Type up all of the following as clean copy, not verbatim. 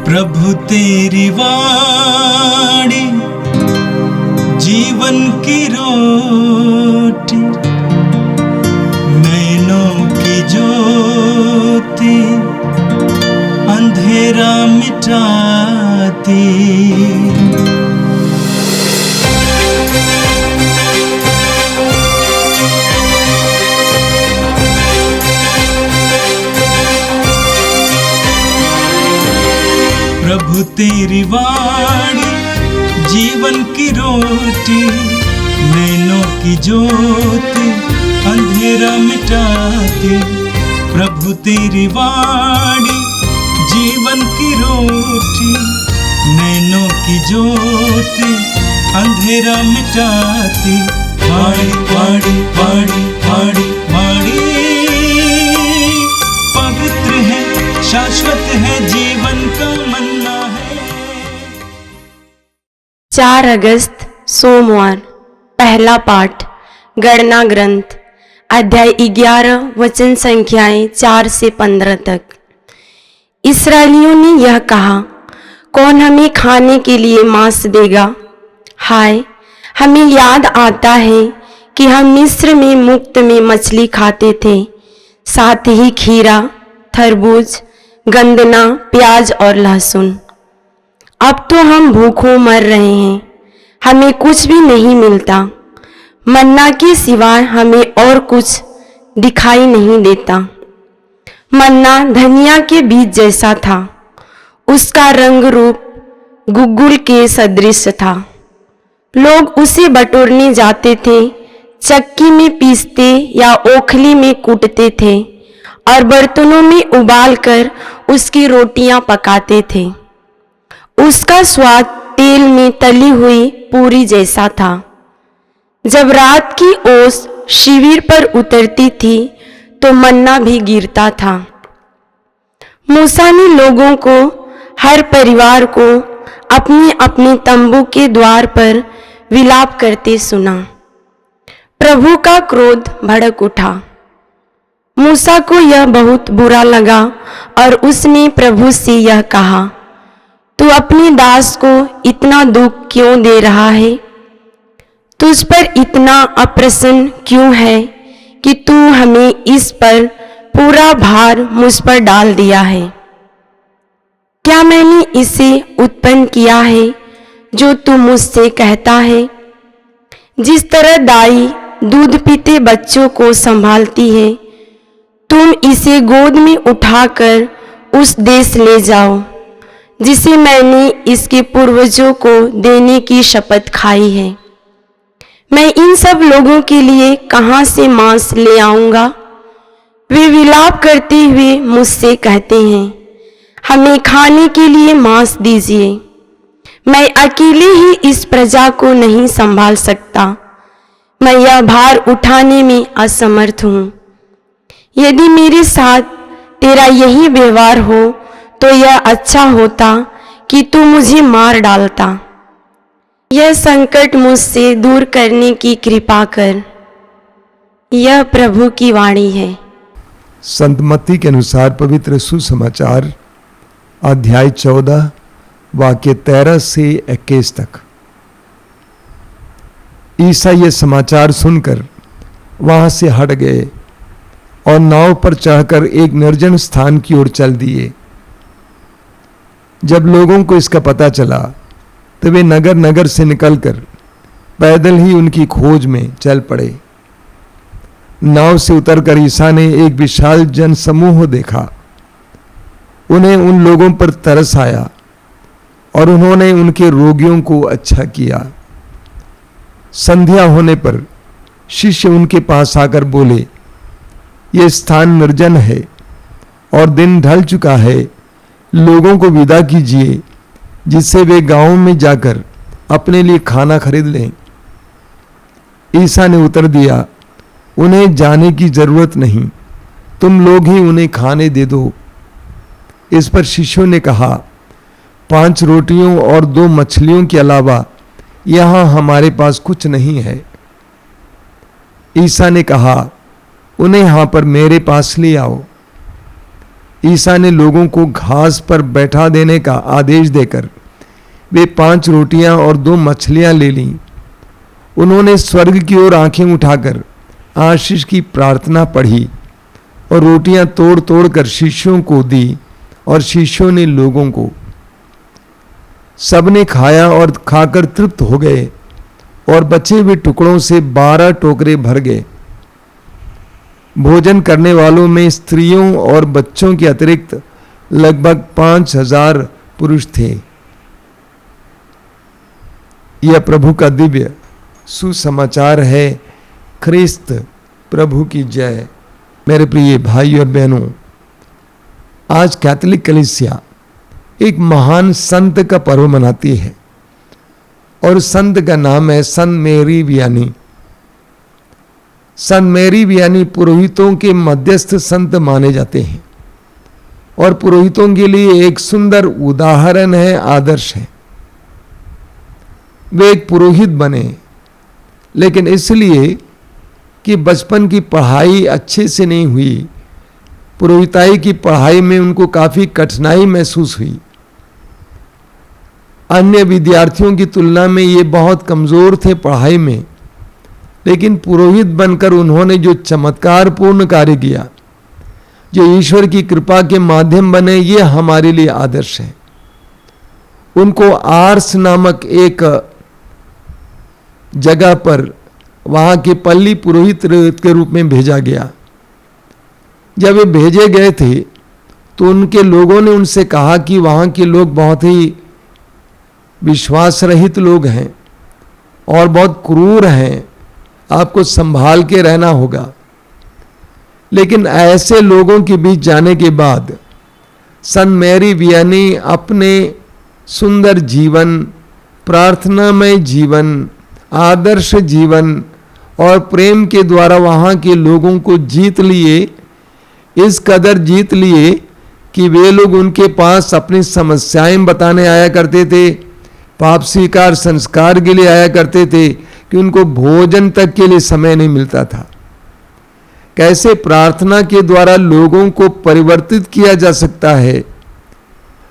प्रभु तेरी वाणी जीवन की रोटी, नैनों की ज्योति अंधेरा मिटाती। प्रभु तेरी वाणी जीवन की रोटी, नैनों की ज्योति अंधेरा मिटाती। प्रभु तेरी वाणी जीवन की रोटी, नैनों की ज्योति अंधेरा मिटाती। वाणी वाणी वाणी वाणी वाणी पवित्र है, शाश्वत है, जीवन का मन्ना है। 4 अगस्त सोमवार। पहला पाठ गणना ग्रंथ अध्याय 11 वचन संख्याएं 4 से 15 तक। इस्राएलियों ने यह कहा, कौन हमें खाने के लिए मांस देगा? हाय, हमें याद आता है कि हम मिस्र में मुफ्त में मछली खाते थे, साथ ही खीरा, तरबूज, गंदना, प्याज और लहसुन। अब तो हम भूखों मर रहे हैं, हमें कुछ भी नहीं मिलता। मन्ना के सिवाय हमें और कुछ दिखाई नहीं देता। मन्ना धनिया के बीज जैसा था, उसका रंग रूप गुग्गुल के सदृश था। लोग उसे बटोरने जाते थे, चक्की में पीसते या ओखली में कूटते थे और बर्तनों में उबालकर उसकी रोटियां पकाते थे। उसका स्वाद तेल में तली हुई पूरी जैसा था। जब रात की ओस शिविर पर उतरती थी तो मन्ना भी गिरता था। मूसा ने लोगों को, हर परिवार को अपने अपने तंबू के द्वार पर विलाप करते सुना। प्रभु का क्रोध भड़क उठा। मूसा को यह बहुत बुरा लगा और उसने प्रभु से यह कहा, तू अपने दास को इतना दुख क्यों दे रहा है? तुझ पर इतना अप्रसन्न क्यों है कि तू हमें इस पर पूरा भार मुझ पर डाल दिया है? क्या मैंने इसे उत्पन्न किया है जो तू मुझसे कहता है? जिस तरह दाई दूध पीते बच्चों को संभालती है, तुम इसे गोद में उठाकर उस देश ले जाओ जिसे मैंने इसके पूर्वजों को देने की शपथ खाई है। मैं इन सब लोगों के लिए कहाँ से मांस ले आऊँगा? वे विलाप करते हुए मुझसे कहते हैं, हमें खाने के लिए मांस दीजिए। मैं अकेले ही इस प्रजा को नहीं संभाल सकता, मैं यह भार उठाने में असमर्थ हूँ। यदि मेरे साथ तेरा यही व्यवहार हो तो यह अच्छा होता कि तू मुझे मार डालता। यह संकट मुझसे दूर करने की कृपा कर। यह प्रभु की वाणी है। संत मत्ती के अनुसार पवित्र सुसमाचार अध्याय 14 वाक्य 13 से 21 तक। ईसा ये समाचार सुनकर वहां से हट गए और नाव पर चढ़कर एक निर्जन स्थान की ओर चल दिए। जब लोगों को इसका पता चला तो वे नगर नगर से निकलकर पैदल ही उनकी खोज में चल पड़े। नाव से उतरकर ईसा ने एक विशाल जन समूह देखा। उन्हें उन लोगों पर तरस आया और उन्होंने उनके रोगियों को अच्छा किया। संध्या होने पर शिष्य उनके पास आकर बोले, ये स्थान निर्जन है और दिन ढल चुका है, लोगों को विदा कीजिए जिससे वे गांवों में जाकर अपने लिए खाना खरीद लें। ईसा ने उत्तर दिया, उन्हें जाने की जरूरत नहीं, तुम लोग ही उन्हें खाने दे दो। इस पर शिष्यों ने कहा, 5 रोटियों और 2 मछलियों के अलावा यहां हमारे पास कुछ नहीं है। ईसा ने कहा, उन्हें यहां पर मेरे पास ले आओ। ईसा ने लोगों को घास पर बैठा देने का आदेश देकर वे 5 रोटियां और 2 मछलियां ले लीं। उन्होंने स्वर्ग की ओर आंखें उठाकर आशीष की प्रार्थना पढ़ी और रोटियां तोड़ तोड़ कर शिष्यों को दी और शिष्यों ने लोगों को। सबने खाया और खाकर तृप्त हो गए और बचे हुए टुकड़ों से 12 टोकरे भर गए। भोजन करने वालों में स्त्रियों और बच्चों के अतिरिक्त लगभग 5000 पुरुष थे। यह प्रभु का दिव्य सुसमाचार है। ख्रिस्त प्रभु की जय। मेरे प्रिय भाई और बहनों, आज कैथोलिक कलीसिया एक महान संत का पर्व मनाती है और संत का नाम है संत मैरी वियानी। संत मैरी वियानी पुरोहितों के मध्यस्थ संत माने जाते हैं और पुरोहितों के लिए एक सुंदर उदाहरण है, आदर्श है। वे एक पुरोहित बने, लेकिन इसलिए कि बचपन की पढ़ाई अच्छे से नहीं हुई। पुरोहिताई की पढ़ाई में उनको काफी कठिनाई महसूस हुई। अन्य विद्यार्थियों की तुलना में ये बहुत कमजोर थे पढ़ाई में, लेकिन पुरोहित बनकर उन्होंने जो चमत्कारपूर्ण कार्य किया, जो ईश्वर की कृपा के माध्यम बने, ये हमारे लिए आदर्श है। उनको आर्स नामक एक जगह पर वहां के पल्ली पुरोहित के रूप में भेजा गया। जब वे भेजे गए थे तो उनके लोगों ने उनसे कहा कि वहां के लोग बहुत ही विश्वास रहित लोग हैं और बहुत क्रूर हैं, आपको संभाल के रहना होगा। लेकिन ऐसे लोगों के बीच जाने के बाद संत मैरी वियानी अपने सुंदर जीवन, प्रार्थनामय जीवन, आदर्श जीवन और प्रेम के द्वारा वहां के लोगों को जीत लिए। इस कदर जीत लिए कि वे लोग उनके पास अपनी समस्याएं बताने आया करते थे, पाप स्वीकार संस्कार के लिए आया करते थे कि उनको भोजन तक के लिए समय नहीं मिलता था। कैसे प्रार्थना के द्वारा लोगों को परिवर्तित किया जा सकता है,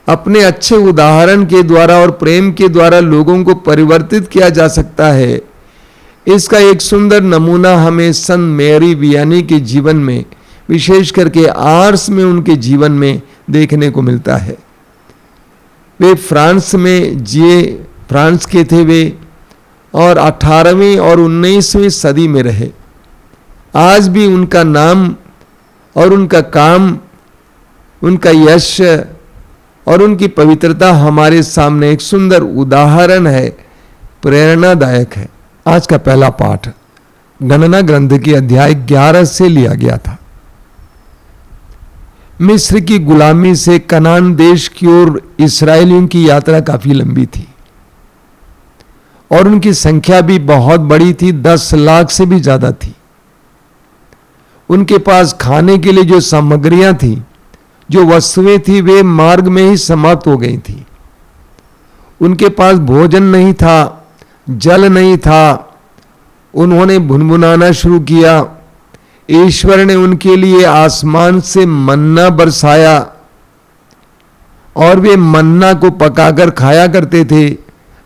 अपने अच्छे उदाहरण के द्वारा और प्रेम के द्वारा लोगों को परिवर्तित किया जा सकता है, इसका एक सुंदर नमूना हमें संत मैरी वियानी के जीवन में, विशेष करके आर्स में उनके जीवन में देखने को मिलता है। वे फ्रांस में जिए, फ्रांस के थे वे, और 18वीं और 19वीं सदी में रहे। आज भी उनका नाम और उनका काम, उनका यश और उनकी पवित्रता हमारे सामने एक सुंदर उदाहरण है, प्रेरणादायक है। आज का पहला पाठ गणना ग्रंथ के अध्याय 11 से लिया गया था। मिस्र की गुलामी से कनान देश की ओर इस्राएलियों की यात्रा काफी लंबी थी और उनकी संख्या भी बहुत बड़ी थी, 10 लाख से भी ज्यादा थी। उनके पास खाने के लिए जो सामग्रियां थी, जो वस्तुएं थी, वे मार्ग में ही समाप्त हो गई थी। उनके पास भोजन नहीं था, जल नहीं था। उन्होंने भुनभुनाना शुरू किया। ईश्वर ने उनके लिए आसमान से मन्ना बरसाया और वे मन्ना को पकाकर खाया करते थे।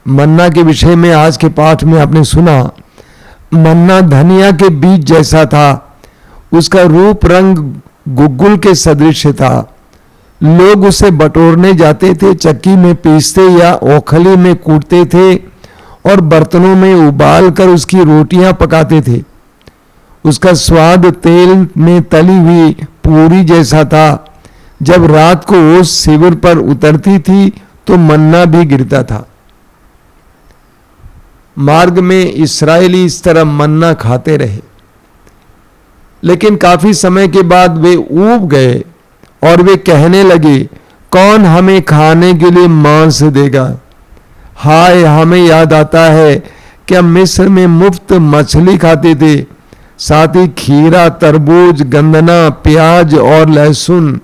मन्ना के विषय में आज के पाठ में आपने सुना। मन्ना धनिया के बीज जैसा था, उसका रूप रंग गुग्गुल के सदृश था। लोग उसे बटोरने जाते थे, चक्की में पीसते या ओखली में कूटते थे और बर्तनों में उबाल कर उसकी रोटियां पकाते थे। उसका स्वाद तेल में तली हुई पूरी जैसा था। जब रात को ओस शिविर पर उतरती थी तो मन्ना भी गिरता था। मार्ग में इस्राएली इस तरह मन्ना खाते रहे, लेकिन काफी समय के बाद वे ऊब गए और वे कहने लगे, कौन हमें खाने के लिए मांस देगा? हाय, हमें याद आता है कि हम मिस्र में मुफ्त मछली खाते थे, साथ ही खीरा, तरबूज, गंदना, प्याज और लहसुन।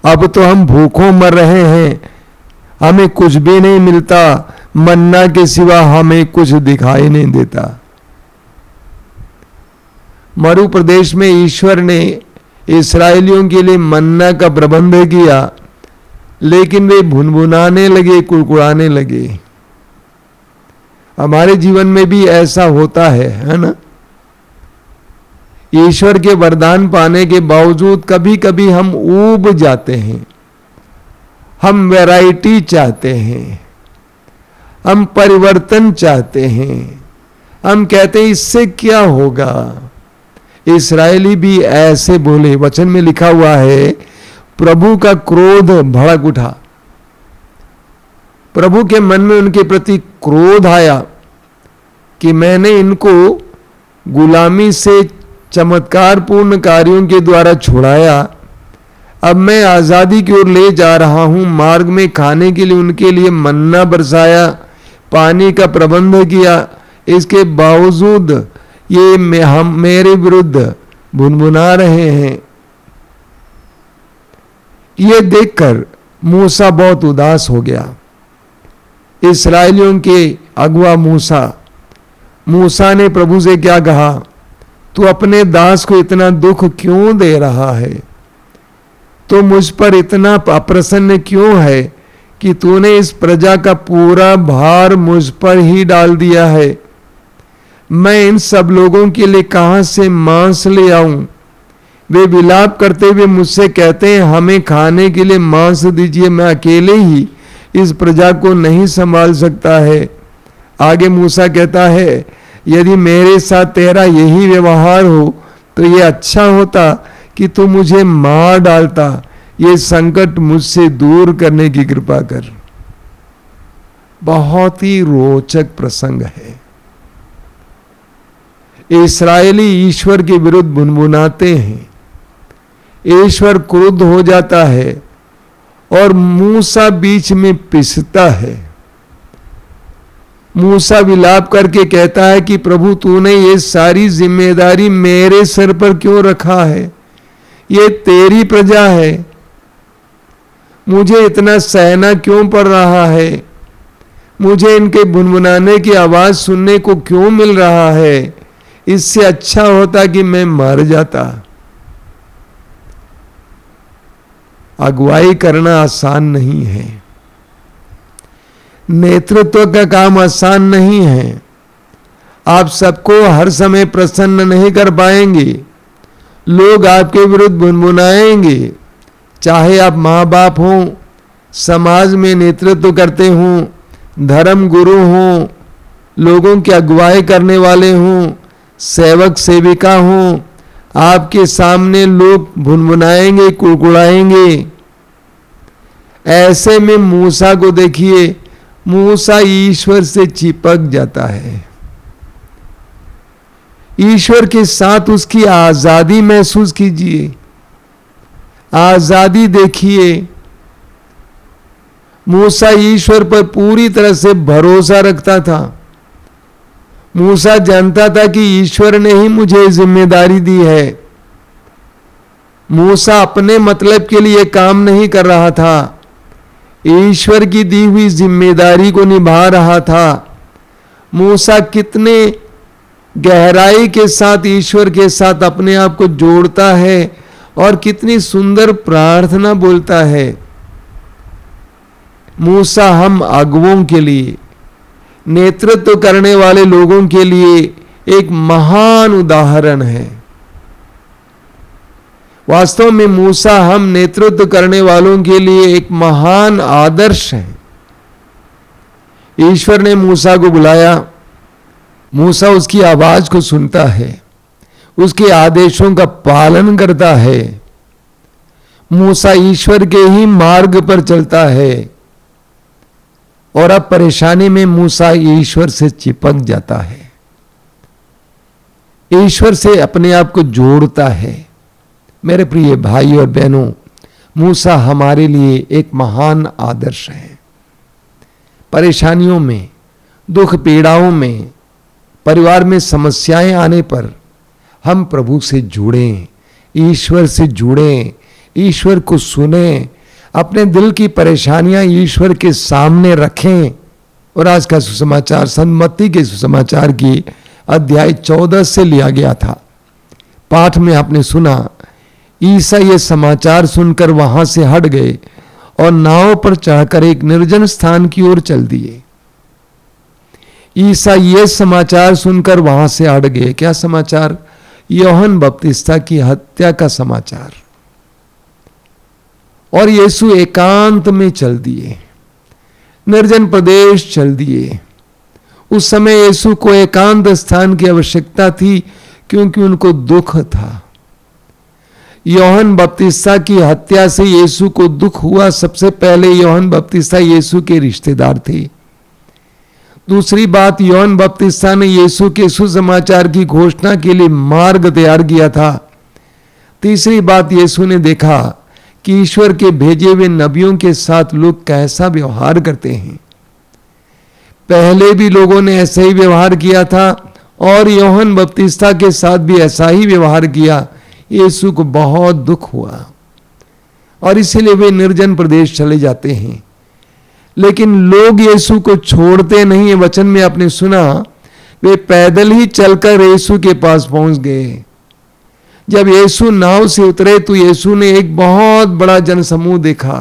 अब तो हम भूखों मर रहे हैं, हमें कुछ भी नहीं मिलता, मन्ना के सिवा हमें कुछ दिखाई नहीं देता। मरु प्रदेश में ईश्वर ने इस्राएलियों के लिए मन्ना का प्रबंध किया, लेकिन वे भुनभुनाने लगे, कुड़कुड़ाने लगे। हमारे जीवन में भी ऐसा होता है ना? ईश्वर के वरदान पाने के बावजूद कभी कभी हम ऊब जाते हैं, हम वैरायटी चाहते हैं, हम परिवर्तन चाहते हैं, हम कहते हैं इससे क्या होगा। इस्राएली भी ऐसे बोले। वचन में लिखा हुआ है, प्रभु का क्रोध भड़क उठा। प्रभु के मन में उनके प्रति क्रोध आया कि मैंने इनको गुलामी से चमत्कारपूर्ण कार्यों के द्वारा छुड़ाया, अब मैं आजादी की ओर ले जा रहा हूं। मार्ग में खाने के लिए उनके लिए मन्ना बरसाया, पानी का प्रबंध किया, इसके बावजूद ये मेरे विरुद्ध भुनभुना रहे हैं। ये देखकर मूसा बहुत उदास हो गया। इस्राएलियों के अगुआ मूसा ने प्रभु से क्या कहा, तू अपने दास को इतना दुख क्यों दे रहा है? तो मुझ पर इतना अप्रसन्न क्यों है कि तूने इस प्रजा का पूरा भार मुझ पर ही डाल दिया है? मैं इन सब लोगों के लिए कहां से मांस ले आऊं? वे विलाप करते हुए मुझसे कहते हैं, हमें खाने के लिए मांस दीजिए, मैं अकेले ही इस प्रजा को नहीं संभाल सकता है। आगे मूसा कहता है, यदि मेरे साथ तेरा यही व्यवहार हो तो ये अच्छा होता कि तू मुझे मार डालता। ये संकट मुझसे दूर करने की कृपा कर। बहुत ही रोचक प्रसंग है। इस्राएली ईश्वर के विरुद्ध भुनभुनाते हैं, ईश्वर क्रुद्ध हो जाता है और मूसा बीच में पिसता है। मूसा विलाप करके कहता है कि प्रभु तूने ये सारी जिम्मेदारी मेरे सिर पर क्यों रखा है? ये तेरी प्रजा है, मुझे इतना सहना क्यों पड़ रहा है? मुझे इनके भुनभुनाने की आवाज सुनने को क्यों मिल रहा है? इससे अच्छा होता कि मैं मर जाता। अगुवाई करना आसान नहीं है, नेतृत्व का काम आसान नहीं है। आप सबको हर समय प्रसन्न नहीं कर पाएंगे, लोग आपके विरुद्ध भुनभुनाएंगे। चाहे आप माँ बाप हों, समाज में नेतृत्व करते हों, धर्म गुरु हों, लोगों की अगुवाई करने वाले हों, सेवक सेविका हों, आपके सामने लोग भुनभुनाएंगे, कुड़कुड़ाएंगे। ऐसे में मूसा को देखिए, मूसा ईश्वर से चिपक जाता है। ईश्वर के साथ उसकी आजादी महसूस कीजिए, आजादी देखिए। मूसा ईश्वर पर पूरी तरह से भरोसा रखता था। मूसा जानता था कि ईश्वर ने ही मुझे जिम्मेदारी दी है। मूसा अपने मतलब के लिए काम नहीं कर रहा था, ईश्वर की दी हुई जिम्मेदारी को निभा रहा था। मूसा कितने गहराई के साथ ईश्वर के साथ अपने आप को जोड़ता है और कितनी सुंदर प्रार्थना बोलता है। मूसा हम अगुवों के लिए, नेतृत्व करने वाले लोगों के लिए एक महान उदाहरण है। वास्तव में मूसा हम नेतृत्व करने वालों के लिए एक महान आदर्श है। ईश्वर ने मूसा को बुलाया, मूसा उसकी आवाज को सुनता है, उसके आदेशों का पालन करता है। मूसा ईश्वर के ही मार्ग पर चलता है और अब परेशानी में मूसा ईश्वर से चिपक जाता है, ईश्वर से अपने आप को जोड़ता है। मेरे प्रिय भाई और बहनों, मूसा हमारे लिए एक महान आदर्श है। परेशानियों में, दुख पीड़ाओं में, परिवार में समस्याएं आने पर हम प्रभु से जुड़ें, ईश्वर से जुड़ें, ईश्वर को सुनें, अपने दिल की परेशानियां ईश्वर के सामने रखें। और आज का सुसमाचार संत मत्ती के सुसमाचार की अध्याय 14 से लिया गया था। पाठ में आपने सुना, ईसा ये समाचार सुनकर वहां से हट गए और नाव पर चढ़कर एक निर्जन स्थान की ओर चल दिए। ईसा ये समाचार सुनकर वहां से हट गए। क्या समाचार? यूहन्ना बपतिस्ता की हत्या का समाचार। और यीशु एकांत में चल दिए, निर्जन प्रदेश चल दिए। उस समय यीशु को एकांत स्थान की आवश्यकता थी क्योंकि उनको दुख था। यूहन्ना बपतिस्ता की हत्या से यीशु को दुख हुआ। सबसे पहले यूहन्ना बपतिस्ता यीशु के रिश्तेदार थे। दूसरी बात, यूहन्ना बपतिस्ता ने यीशु के सुसमाचार की घोषणा के लिए मार्ग तैयार किया था। तीसरी बात, यीशु ने देखा कि ईश्वर के भेजे हुए नबियों के साथ लोग कैसा व्यवहार करते हैं। पहले भी लोगों ने ऐसा ही व्यवहार किया था और यूहन्ना बपतिस्ता के साथ भी ऐसा ही व्यवहार किया। यीशु को बहुत दुख हुआ और इसीलिए वे निर्जन प्रदेश चले जाते हैं। लेकिन लोग यीशु को छोड़ते नहीं है। वचन में आपने सुना, वे पैदल ही चलकर यीशु के पास पहुंच गए। जब यीशु नाव से उतरे तो यीशु ने एक बहुत बड़ा जनसमूह देखा।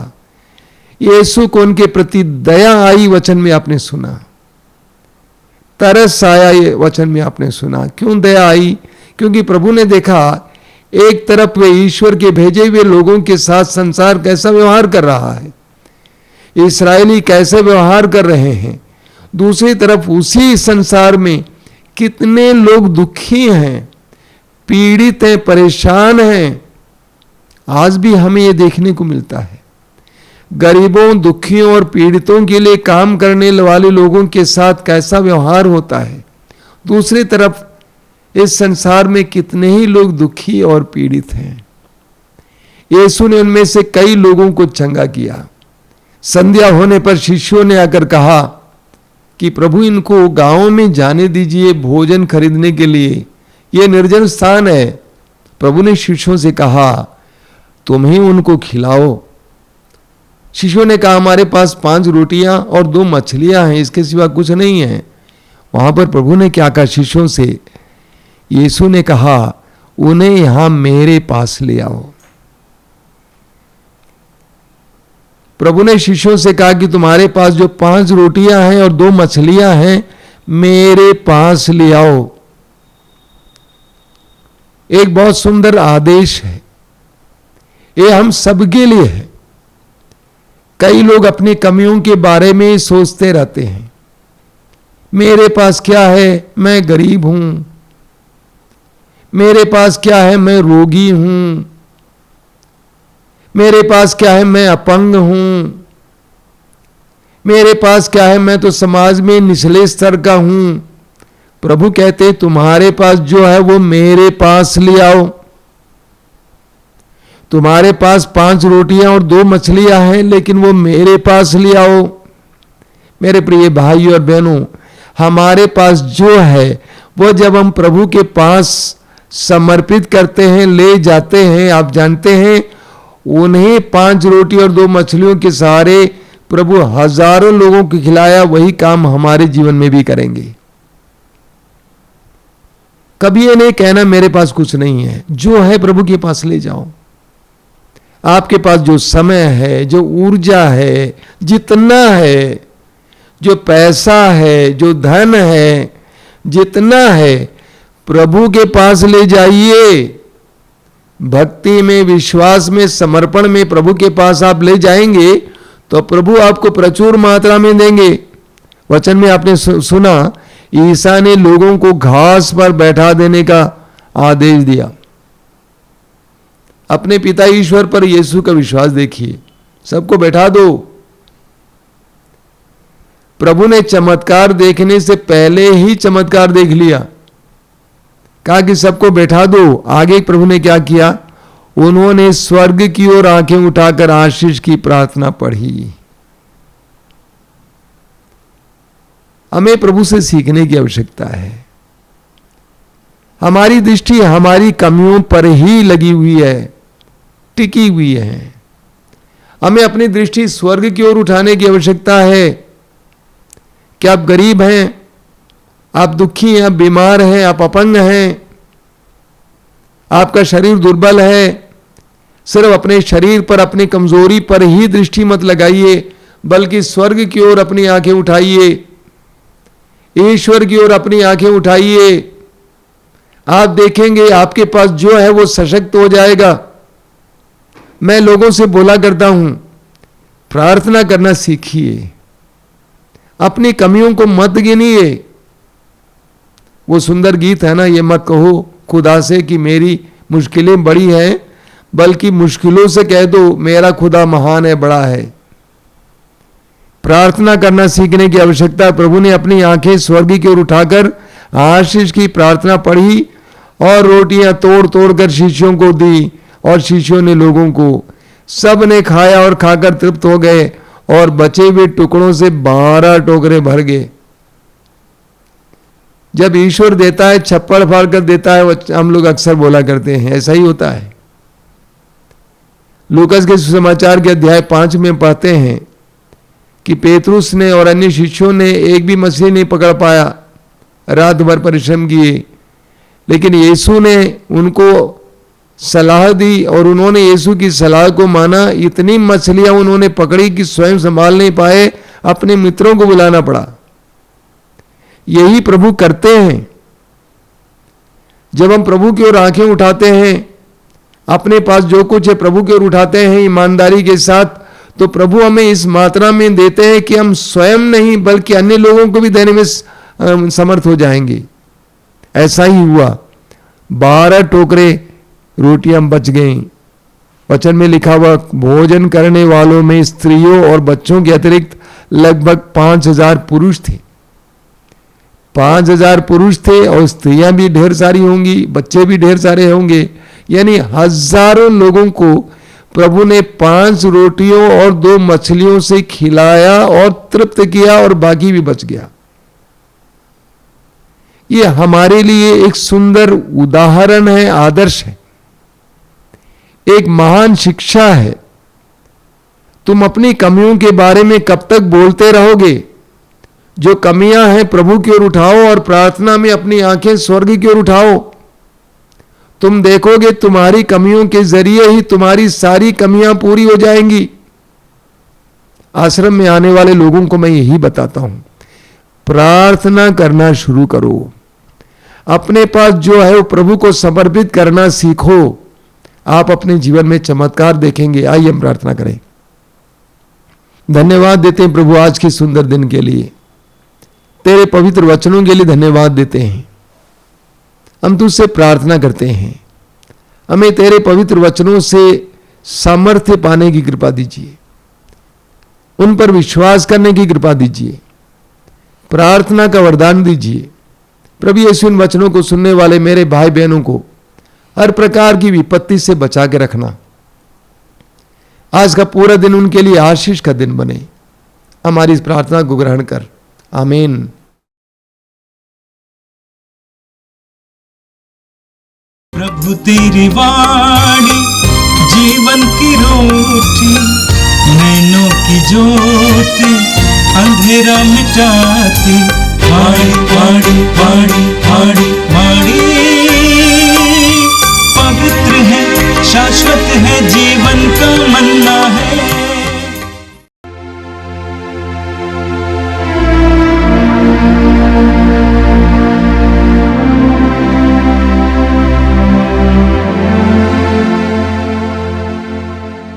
यीशु को उनके प्रति दया आई, वचन में आपने सुना। तरस आया, ये वचन में आपने सुना। क्यों दया आई? क्योंकि प्रभु ने देखा एक तरफ वे ईश्वर के भेजे हुए लोगों के साथ संसार कैसा व्यवहार कर रहा है, इस्राएली कैसे व्यवहार कर रहे हैं, दूसरी तरफ उसी संसार में कितने लोग दुखी हैं, पीड़ित हैं, परेशान हैं। आज भी हमें यह देखने को मिलता है। गरीबों, दुखियों और पीड़ितों के लिए काम करने वाले लोगों के साथ कैसा व्यवहार होता है। दूसरी तरफ इस संसार में कितने ही लोग दुखी और पीड़ित हैं। यीशु ने उनमें से कई लोगों को चंगा किया। संध्या होने पर शिष्यों ने आकर कहा कि प्रभु, इनको गांव में जाने दीजिए भोजन खरीदने के लिए, यह निर्जन स्थान है। प्रभु ने शिष्यों से कहा, तुम ही उनको खिलाओ। शिष्यों ने कहा, हमारे पास 5 रोटियां और 2 मछलियां हैं, इसके सिवा कुछ नहीं है। वहां पर प्रभु ने क्या कहा शिष्यों से? यीशु ने कहा, उन्हें यहां मेरे पास ले आओ। प्रभु ने शिष्यों से कहा कि तुम्हारे पास जो 5 रोटियां हैं और 2 मछलियां हैं, मेरे पास ले आओ। एक बहुत सुंदर आदेश है, ये हम सबके लिए है। कई लोग अपनी कमियों के बारे में सोचते रहते हैं। मेरे पास क्या है, मैं गरीब हूं। मेरे पास क्या है, मैं रोगी हूं। मेरे पास क्या है, मैं अपंग हूं। मेरे पास क्या है, मैं तो समाज में निचले स्तर का हूं। प्रभु कहते, तुम्हारे पास जो है वो मेरे पास ले आओ। तुम्हारे पास 5 रोटियां और 2 मछलियां हैं, लेकिन वो मेरे पास ले आओ। मेरे प्रिय भाइयों और बहनों, हमारे पास जो है वो जब हम प्रभु के पास समर्पित करते हैं, ले जाते हैं, आप जानते हैं, उन्हें 5 रोटी और 2 मछलियों के सहारे प्रभु हजारों लोगों को खिलाया। वही काम हमारे जीवन में भी करेंगे। कभी ये नहीं कहना मेरे पास कुछ नहीं है। जो है प्रभु के पास ले जाओ। आपके पास जो समय है, जो ऊर्जा है, जितना है, जो पैसा है, जो धन है, जितना है, प्रभु के पास ले जाइए। भक्ति में, विश्वास में, समर्पण में प्रभु के पास आप ले जाएंगे तो प्रभु आपको प्रचुर मात्रा में देंगे। वचन में आपने सुना, ईसा ने लोगों को घास पर बैठा देने का आदेश दिया। अपने पिता ईश्वर पर यीशु का विश्वास देखिए, सबको बैठा दो। प्रभु ने चमत्कार देखने से पहले ही चमत्कार देख लिया, कहा कि सबको बैठा दो। आगे प्रभु ने क्या किया? उन्होंने स्वर्ग की ओर आंखें उठाकर आशीष की प्रार्थना पढ़ी। हमें प्रभु से सीखने की आवश्यकता है। हमारी दृष्टि हमारी कमियों पर ही लगी हुई है, टिकी हुई है। हमें अपनी दृष्टि स्वर्ग की ओर उठाने की आवश्यकता है। क्या आप गरीब हैं, आप दुखी हैं, आप बीमार हैं, आप अपंग हैं, आपका शरीर दुर्बल है, सिर्फ अपने शरीर पर, अपनी कमजोरी पर ही दृष्टि मत लगाइए, बल्कि स्वर्ग की ओर अपनी आंखें उठाइए, ईश्वर की ओर अपनी आंखें उठाइए। आप देखेंगे आपके पास जो है वो सशक्त हो जाएगा। मैं लोगों से बोला करता हूं, प्रार्थना करना सीखिए, अपनी कमियों को मत गिनिए। वो सुंदर गीत है ना, ये मत कहो खुदा से कि मेरी मुश्किलें बड़ी हैं, बल्कि मुश्किलों से कह दो मेरा खुदा महान है, बड़ा है। प्रार्थना करना सीखने की आवश्यकता। प्रभु ने अपनी आंखें स्वर्ग की ओर उठाकर आशीष की प्रार्थना पढ़ी और रोटियां तोड़ तोड़ कर शिष्यों को दी, और शिष्यों ने लोगों को, सब ने खाया और खाकर तृप्त हो गए, और बचे हुए टुकड़ों से 12 टोकरे भर गए। जब ईश्वर देता है छप्पड़ फाड़ कर देता है, हम लोग अक्सर बोला करते हैं, ऐसा ही होता है। लूकास के सुसमाचार के अध्याय 5 में पढ़ते हैं कि पेतरुस ने और अन्य शिष्यों ने एक भी मछली नहीं पकड़ पाया, रात भर परिश्रम किए, लेकिन यीशु ने उनको सलाह दी और उन्होंने यीशु की सलाह को माना। इतनी मछलियां उन्होंने पकड़ी कि स्वयं संभाल नहीं पाए, अपने मित्रों को बुलाना पड़ा। यही प्रभु करते हैं। जब हम प्रभु की ओर आंखें उठाते हैं, अपने पास जो कुछ है प्रभु की ओर उठाते हैं ईमानदारी के साथ, तो प्रभु हमें इस मात्रा में देते हैं कि हम स्वयं नहीं बल्कि अन्य लोगों को भी देने में समर्थ हो जाएंगे। ऐसा ही हुआ, 12 टोकरे रोटियां बच गईं। वचन में लिखा हुआ, भोजन करने वालों में स्त्रियों और बच्चों के अतिरिक्त लगभग 5000 पुरुष थे। 5000 पुरुष थे और स्त्रियां भी ढेर सारी होंगी, बच्चे भी ढेर सारे होंगे, यानी हजारों लोगों को प्रभु ने 5 रोटियों और 2 मछलियों से खिलाया और तृप्त किया, और बाकी भी बच गया। ये हमारे लिए एक सुंदर उदाहरण है, आदर्श है, एक महान शिक्षा है। तुम अपनी कमियों के बारे में कब तक बोलते रहोगे? जो कमियां हैं प्रभु की ओर उठाओ और प्रार्थना में अपनी आंखें स्वर्ग की ओर उठाओ। तुम देखोगे तुम्हारी कमियों के जरिए ही तुम्हारी सारी कमियां पूरी हो जाएंगी। आश्रम में आने वाले लोगों को मैं यही बताता हूं, प्रार्थना करना शुरू करो। अपने पास जो है वो प्रभु को समर्पित करना सीखो। आप अपने जीवन में चमत्कार देखेंगे। आइए हम प्रार्थना करें। धन्यवाद देते हैं प्रभु आज के सुंदर दिन के लिए, तेरे पवित्र वचनों के लिए धन्यवाद देते हैं। हम तुझसे प्रार्थना करते हैं, हमें तेरे पवित्र वचनों से सामर्थ्य पाने की कृपा दीजिए, उन पर विश्वास करने की कृपा दीजिए, प्रार्थना का वरदान दीजिए। प्रभु यीशु इन वचनों को सुनने वाले मेरे भाई बहनों को हर प्रकार की विपत्ति से बचा के रखना। आज का पूरा दिन उनके लिए आशीष का दिन बने। हमारी इस प्रार्थना को ग्रहण कर, आमीन। प्रभु तेरी वाणी जीवन की रोटी, नैनों की ज्योति अंधेरा मिटाती। वाणी वाणी वाणी वाणी वाणी पवित्र है, शाश्वत है जीवन का मन।